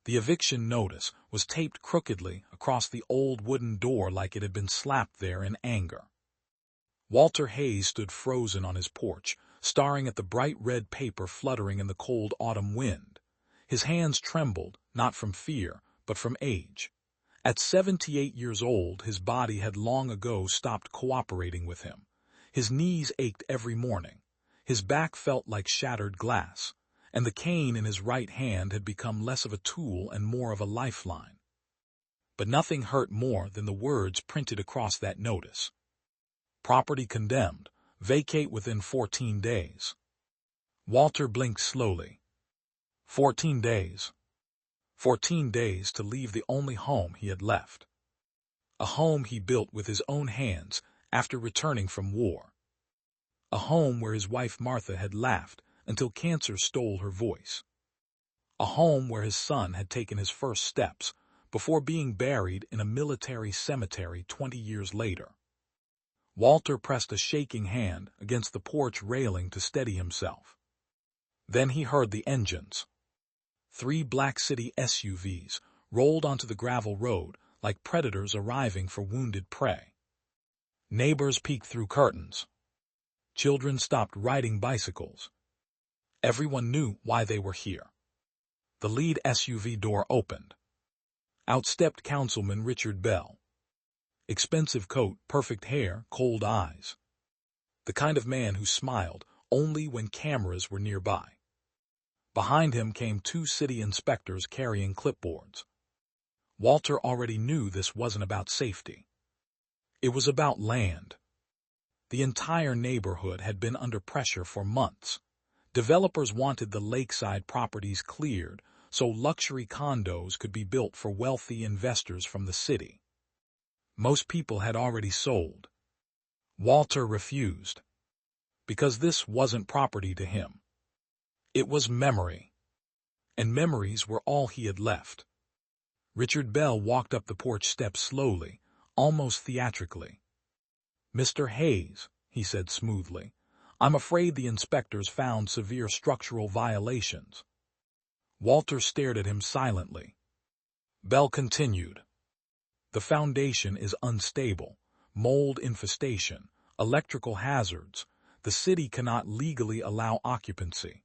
The eviction notice was taped crookedly across the old wooden door like it had been slapped there in anger. Walter Hayes stood frozen on his porch, staring at the bright red paper fluttering in the cold autumn wind. His hands trembled, not from fear, but from age. At 78 years old, his body had long ago stopped cooperating with him. His knees ached every morning. His back felt like shattered glass, and the cane in his right hand had become less of a tool and more of a lifeline. But nothing hurt more than the words printed across that notice. Property condemned. Vacate within 14 days. Walter blinked slowly. 14 days. 14 days to leave the only home he had left. A home he built with his own hands after returning from war. A home where his wife Martha had laughed until cancer stole her voice. A home where his son had taken his first steps before being buried in a military cemetery 20 years later. Walter pressed a shaking hand against the porch railing to steady himself. Then he heard the engines. 3 black city SUVs rolled onto the gravel road like predators arriving for wounded prey. Neighbors peeked through curtains. Children stopped riding bicycles. Everyone knew why they were here. The lead SUV door opened. Out stepped Councilman Richard Bell. Expensive coat, perfect hair, cold eyes. The kind of man who smiled only when cameras were nearby. Behind him came 2 city inspectors carrying clipboards. Walter already knew this wasn't about safety. It was about land. The entire neighborhood had been under pressure for months. Developers wanted the lakeside properties cleared so luxury condos could be built for wealthy investors from the city. Most people had already sold. Walter refused. Because this wasn't property to him. It was memory. And memories were all he had left. Richard Bell walked up the porch steps slowly, almost theatrically. "Mr. Hayes," he said smoothly, "I'm afraid the inspectors found severe structural violations." Walter stared at him silently. Bell continued. "The foundation is unstable, mold infestation, electrical hazards. The city cannot legally allow occupancy."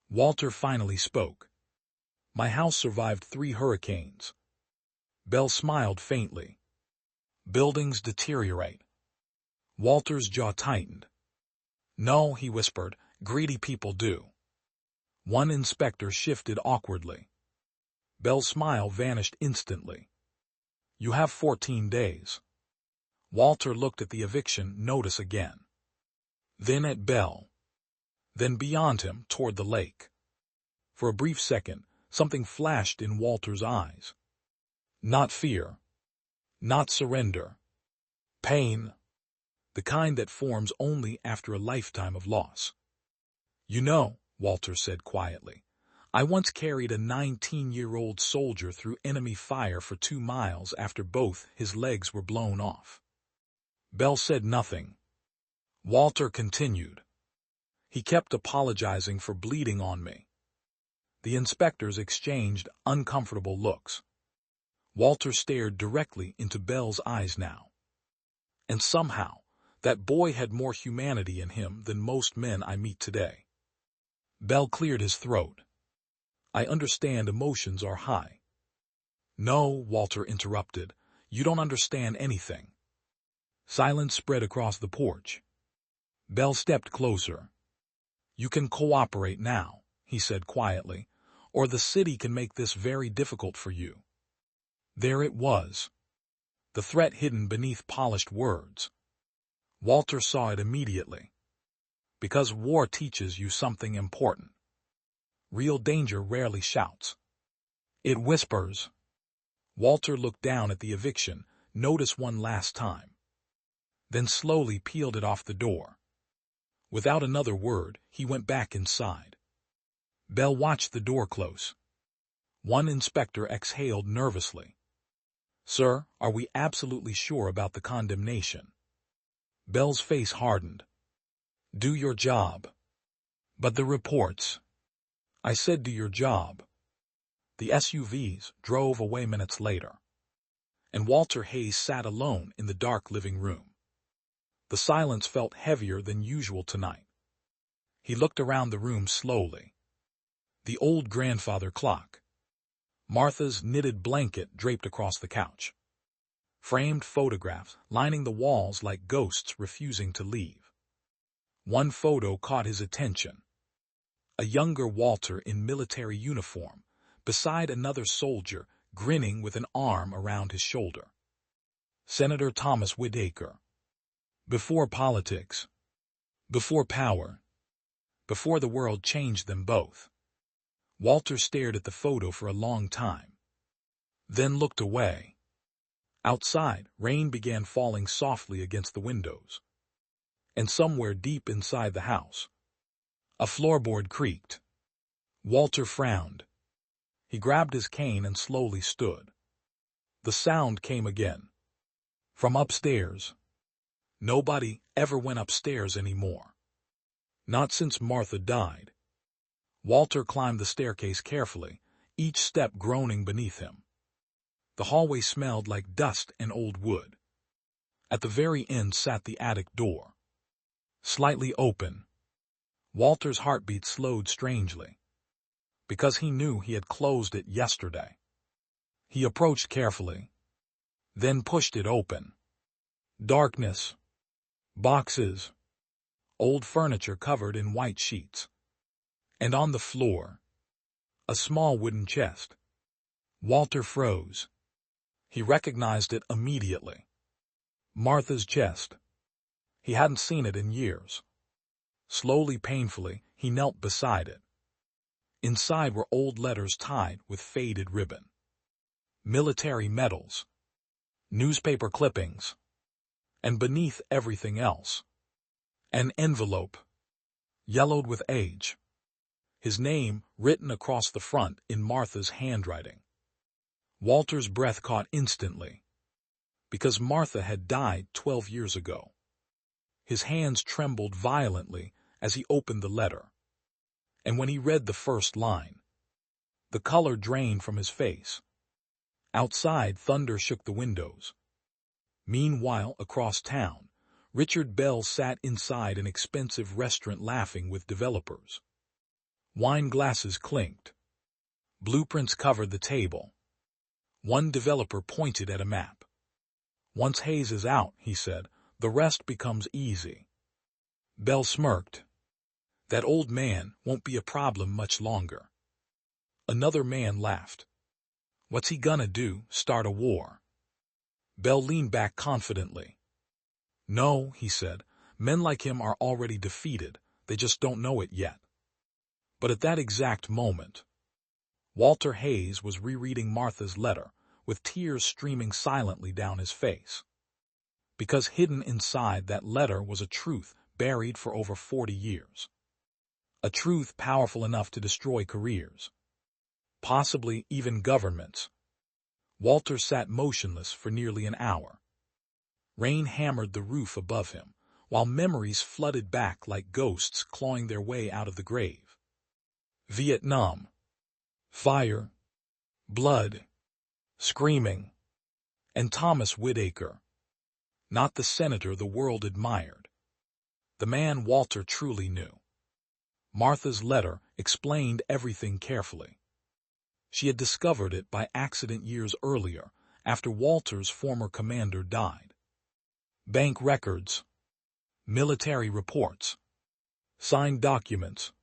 Walter finally spoke. "My house survived 3 hurricanes." Bell smiled faintly. "Buildings deteriorate." Walter's jaw tightened. "No," he whispered, "greedy people do." One inspector shifted awkwardly. Bell's smile vanished instantly. "You have 14 days. Walter looked at the eviction notice again. Then at Bell. Then beyond him, toward the lake. For a brief second, something flashed in Walter's eyes. Not fear. Not surrender. Pain. The kind that forms only after a lifetime of loss. "You know," Walter said quietly, "I once carried a 19-year-old soldier through enemy fire for 2 miles after both his legs were blown off." Bell said nothing. Walter continued. "He kept apologizing for bleeding on me." The inspectors exchanged uncomfortable looks. Walter stared directly into Bell's eyes now. "And somehow, that boy had more humanity in him than most men I meet today." Bell cleared his throat. "I understand emotions are high." "No," Walter interrupted, "you don't understand anything." Silence spread across the porch. Bell stepped closer. "You can cooperate now," he said quietly, "or the city can make this very difficult for you." There it was. The threat hidden beneath polished words. Walter saw it immediately. Because war teaches you something important. Real danger rarely shouts. It whispers. Walter looked down at the eviction, noticed one last time. Then slowly peeled it off the door. Without another word, he went back inside. Bell watched the door close. One inspector exhaled nervously. "Sir, are we absolutely sure about the condemnation?" Bell's face hardened. "Do your job." "But the reports." "I said do your job." The SUVs drove away minutes later, and Walter Hayes sat alone in the dark living room. The silence felt heavier than usual tonight. He looked around the room slowly. The old grandfather clock. Martha's knitted blanket draped across the couch. Framed photographs lining the walls like ghosts refusing to leave. One photo caught his attention. A younger Walter in military uniform, beside another soldier, grinning with an arm around his shoulder. Senator Thomas Whitaker. Before politics. Before power. Before the world changed them both. Walter stared at the photo for a long time, then looked away. Outside, rain began falling softly against the windows. And somewhere deep inside the house, a floorboard creaked. Walter frowned. He grabbed his cane and slowly stood. The sound came again. From upstairs. Nobody ever went upstairs anymore. Not since Martha died. Walter climbed the staircase carefully, each step groaning beneath him. The hallway smelled like dust and old wood. At the very end sat the attic door. Slightly open. Walter's heartbeat slowed strangely, because he knew he had closed it yesterday. He approached carefully, then pushed it open. Darkness. Boxes. Old furniture covered in white sheets. And on the floor, a small wooden chest. Walter froze. He recognized it immediately. Martha's chest. He hadn't seen it in years. Slowly, painfully, he knelt beside it. Inside were old letters tied with faded ribbon. Military medals. Newspaper clippings. And beneath everything else, an envelope, yellowed with age. His name written across the front in Martha's handwriting. Walter's breath caught instantly, because Martha had died 12 years ago. His hands trembled violently as he opened the letter, and when he read the first line, the color drained from his face. Outside, thunder shook the windows. Meanwhile, across town, Richard Bell sat inside an expensive restaurant laughing with developers. Wine glasses clinked. Blueprints covered the table. One developer pointed at a map. Once Hayes is out, he said, the rest becomes easy. Bell smirked. That old man won't be a problem much longer. Another man laughed. What's he gonna do, start a war? Bell leaned back confidently. No, he said, men like him are already defeated, they just don't know it yet. But at that exact moment, Walter Hayes was rereading Martha's letter, with tears streaming silently down his face. Because hidden inside that letter was a truth buried for over 40 years. A truth powerful enough to destroy careers. Possibly even governments. Walter sat motionless for nearly an hour. Rain hammered the roof above him, while memories flooded back like ghosts clawing their way out of the grave. Vietnam. Fire. Blood. Screaming. And Thomas Whitaker. Not the senator the world admired. The man Walter truly knew. Martha's letter explained everything carefully. She had discovered it by accident years earlier, after Walter's former commander died. Bank records. Military reports. Signed documents.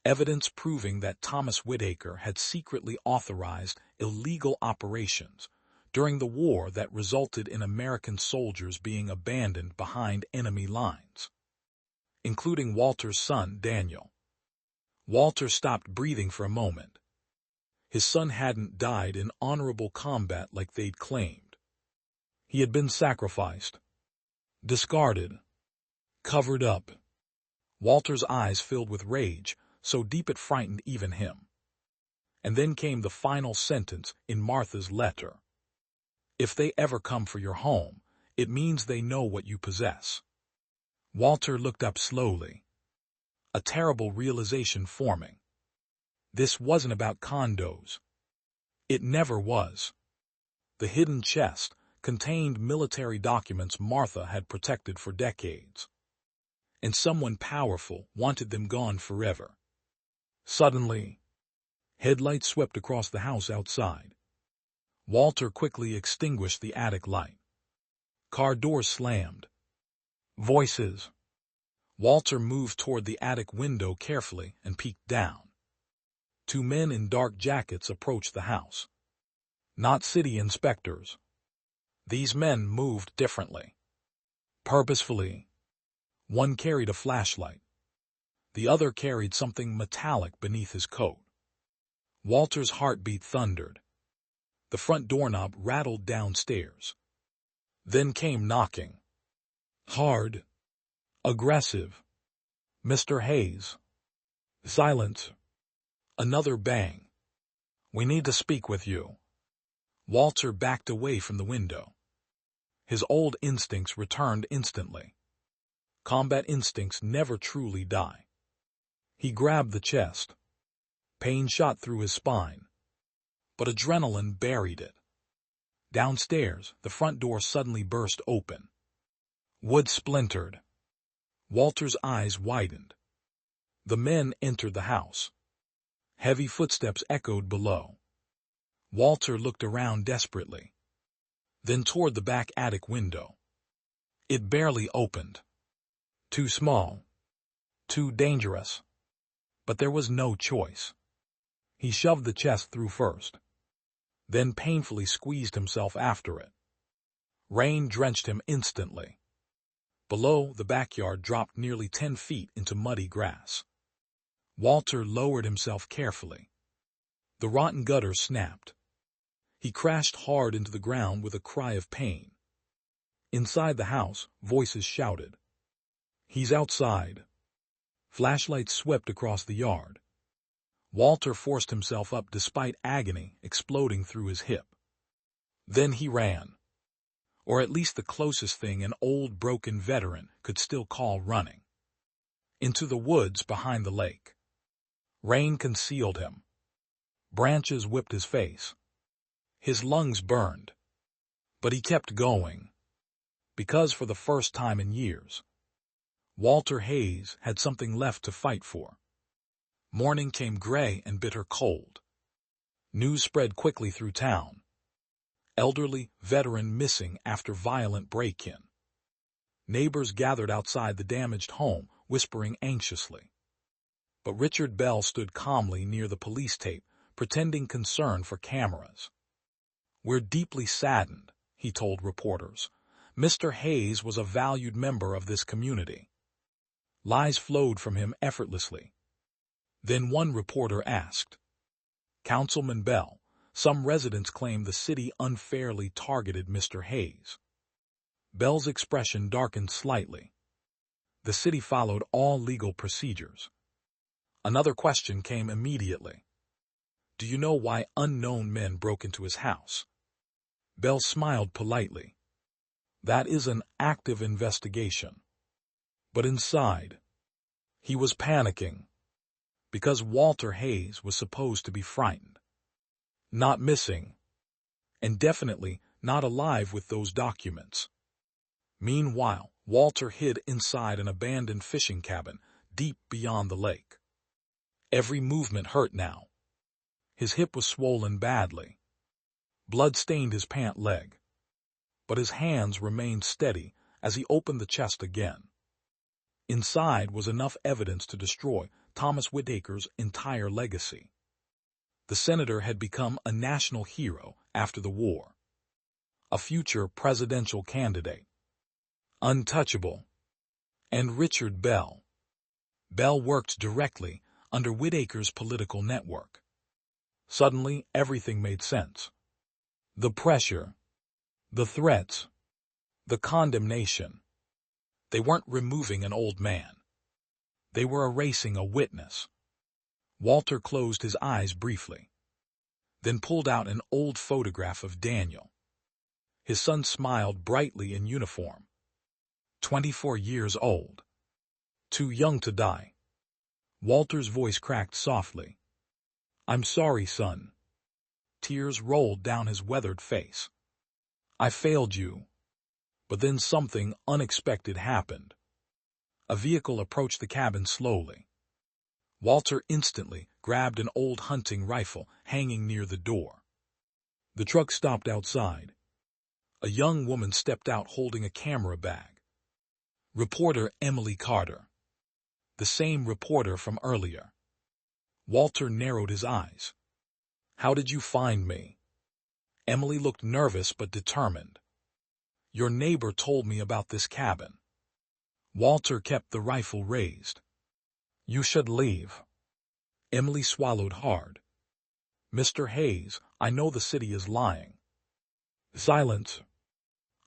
Evidence proving that Thomas Whitaker had secretly authorized illegal operations during the war that resulted in American soldiers being abandoned behind enemy lines, including Walter's son, Daniel. Walter stopped breathing for a moment. His son hadn't died in honorable combat like they'd claimed. He had been sacrificed, discarded, covered up. Walter's eyes filled with rage, so deep it frightened even him. And then came the final sentence in Martha's letter. If they ever come for your home, it means they know what you possess. Walter looked up slowly. A terrible realization forming. This wasn't about condos. It never was. The hidden chest contained military documents Martha had protected for decades, and someone powerful wanted them gone forever. Suddenly, headlights swept across the house outside. Walter quickly extinguished the attic light. Car doors slammed. Voices. Walter moved toward the attic window carefully and peeked down. Two men in dark jackets approached the house. Not city inspectors. These men moved differently. Purposefully. One carried a flashlight. The other carried something metallic beneath his coat. Walter's heartbeat thundered. The front doorknob rattled downstairs. Then came knocking. Hard. Aggressive. Mr. Hayes. Silence. Another bang. We need to speak with you. Walter backed away from the window. His old instincts returned instantly. Combat instincts never truly die. He grabbed the chest. Pain shot through his spine, but adrenaline buried it. Downstairs, the front door suddenly burst open. Wood splintered. Walter's eyes widened. The men entered the house. Heavy footsteps echoed below. Walter looked around desperately, then toward the back attic window. It barely opened. Too small. Too dangerous. But there was no choice. He shoved the chest through first, then painfully squeezed himself after it. Rain drenched him instantly. Below, the backyard dropped nearly 10 feet into muddy grass. Walter lowered himself carefully. The rotten gutter snapped. He crashed hard into the ground with a cry of pain. Inside the house, voices shouted. He's outside. Flashlights swept across the yard. Walter forced himself up despite agony exploding through his hip. Then he ran. Or at least the closest thing an old broken veteran could still call running. Into the woods behind the lake. Rain concealed him. Branches whipped his face. His lungs burned. But he kept going. Because for the first time in years, Walter Hayes had something left to fight for. Morning came gray and bitter cold. News spread quickly through town. Elderly veteran missing after violent break-in. Neighbors gathered outside the damaged home, whispering anxiously. But Richard Bell stood calmly near the police tape, pretending concern for cameras. We're deeply saddened, he told reporters. Mr. Hayes was a valued member of this community. Lies flowed from him effortlessly. Then one reporter asked, Councilman Bell, some residents claim the city unfairly targeted Mr. Hayes. Bell's expression darkened slightly. The city followed all legal procedures. Another question came immediately. Do you know why unknown men broke into his house? Bell smiled politely. That is an active investigation. But inside, he was panicking. Because Walter Hayes was supposed to be frightened. Not missing. And definitely not alive with those documents. Meanwhile, Walter hid inside an abandoned fishing cabin deep beyond the lake. Every movement hurt now. His hip was swollen badly. Blood stained his pant leg. But his hands remained steady as he opened the chest again. Inside was enough evidence to destroy Thomas Whitaker's entire legacy. The senator had become a national hero after the war. A future presidential candidate. Untouchable. And Richard Bell. Bell worked directly under Whitaker's political network. Suddenly, everything made sense. The pressure. The threats. The condemnation. They weren't removing an old man. They were erasing a witness. Walter closed his eyes briefly, then pulled out an old photograph of Daniel. His son smiled brightly in uniform. 24 years old. Too young to die. Walter's voice cracked softly. I'm sorry, son. Tears rolled down his weathered face. I failed you. But then something unexpected happened. A vehicle approached the cabin slowly. Walter instantly grabbed an old hunting rifle hanging near the door. The truck stopped outside. A young woman stepped out holding a camera bag. Reporter Emily Carter. The same reporter from earlier. Walter narrowed his eyes. How did you find me? Emily looked nervous but determined. Your neighbor told me about this cabin. Walter kept the rifle raised. You should leave. Emily swallowed hard. Mr. Hayes, I know the city is lying. Silence.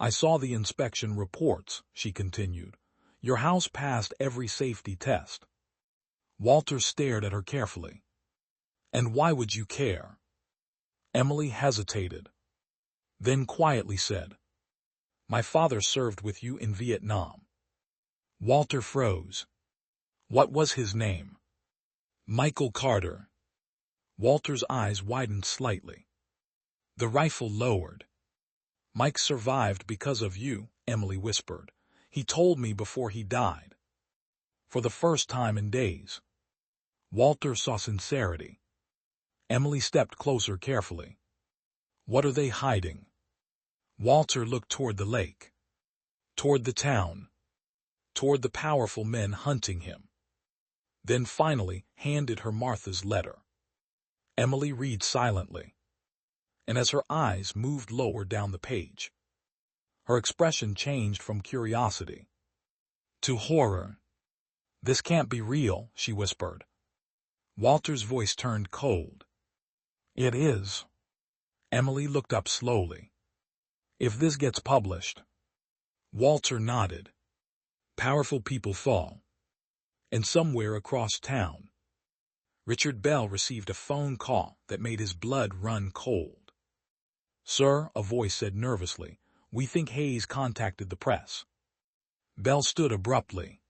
I saw the inspection reports, she continued. Your house passed every safety test. Walter stared at her carefully. And why would you care? Emily hesitated. Then quietly said, My father served with you in Vietnam. Walter froze. What was his name? Michael Carter. Walter's eyes widened slightly. The rifle lowered. Mike survived because of you, Emily whispered. He told me before he died. For the first time in days. Walter saw sincerity. Emily stepped closer carefully. What are they hiding? Walter looked toward the lake. Toward the town. Toward the powerful men hunting him. Then finally handed her Martha's letter. Emily read silently. And as her eyes moved lower down the page, her expression changed from curiosity to horror. This can't be real, she whispered. Walter's voice turned cold. It is. Emily looked up slowly. If this gets published. Walter nodded. Powerful people fall. And somewhere across town, Richard Bell received a phone call that made his blood run cold. Sir, a voice said nervously, we think Hayes contacted the press. Bell stood abruptly.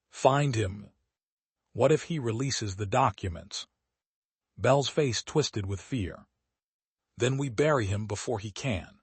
Find him. What if he releases the documents? Bell's face twisted with fear. Then we bury him before he can.